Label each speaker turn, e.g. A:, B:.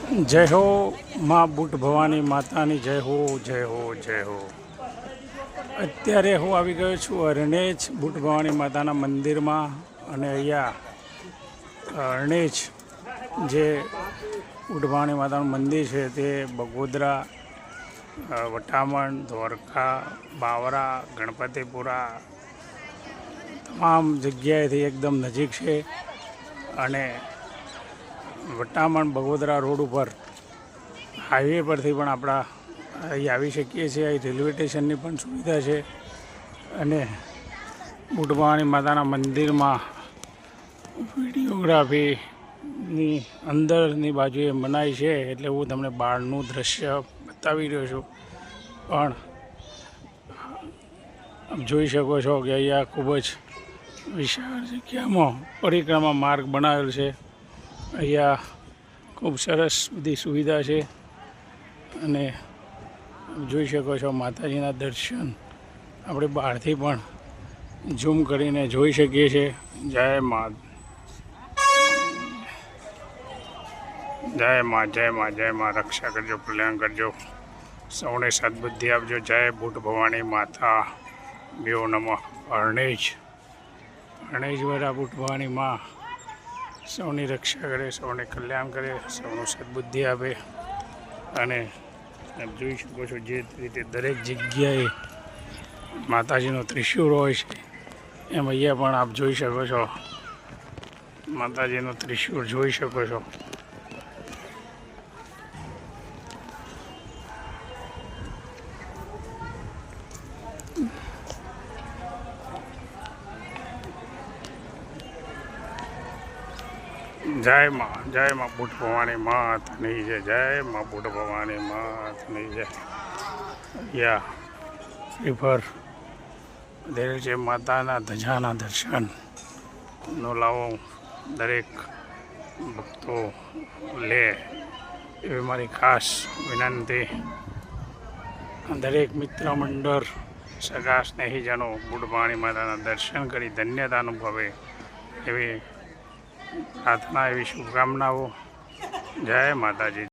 A: जय हो माँ बूट भवानी मातानी जय हो जय हो जय हो। અત્યારે હું આવી ગયો છું અરણેજ બુટ ભવાની માતાના મંદિરમાં અને અહીંયા અરણેજ જે બુટ ભવાની માતાનું મંદિર છે તે બગોદરા, વટામણ, દ્વારકા, બાવરા, ગણપતિપુરા તમામ જગ્યાએથી એકદમ નજીક છે અને વટામણ બગોદરા રોડ ઉપર હાઈવે પરથી પણ આપણા અહીં આવી શકીએ છીએ। અહીં રેલવે સ્ટેશનની પણ સુવિધા છે અને બુટ ભવાની માતાના મંદિરમાં વિડીયોગ્રાફીની અંદરની બાજુએ મનાઈ છે, એટલે હું તમને બહારનું દ્રશ્ય બતાવી રહ્યો છું। પણ આપ જોઈ શકો છો કે અહીંયા ખૂબ જ વિશાળ જગ્યામાં પરિક્રમા માર્ગ બનાવેલ છે। અહીંયા ખૂબ સરસ બધી સુવિધા છે અને જોઈ શકો છો માતાજીના દર્શન આપણે બહારથી પણ ઝૂમ કરીને જોઈ શકીએ છીએ। જય મા, જય મા, જય મા, જય મા। રક્ષા કરજો, કલ્યાણ કરજો, સૌને સદબુદ્ધિ આપજો। જય બુટ ભવાની માતા, બેઓ નમઃ। અરણેજ વરા બુટ ભવાની મા સૌની રક્ષા કરે, સૌને કલ્યાણ કરે, સૌનું સદબુદ્ધિ આપે। અને આપ જોઈ શકો છો જે રીતે દરેક જગ્યાએ માતાજીનો ત્રિશૂળ હોય છે, એમ અહીંયા પણ આપ જોઈ શકો છો માતાજીનો ત્રિશૂળ જોઈ શકો છો। जय माँ, जय माँ बूट भवानी मातनी जय, जय माँ बूट भवानी मातनी जय। या શ્રીફળ દેલ છે માતાના ધજાના દર્શનનો લાવો દરેક ભક્તો લે એવી મારી ખાસ વિનંતી। દરેક મિત્ર મંડળ, સગા સ્નેહીજનો બુટ ભવાની માતાના દર્શન કરી ધન્યતા અનુભવે એવી પ્રાર્થના, એવી શુભકામનાઓ। જય માતાજી।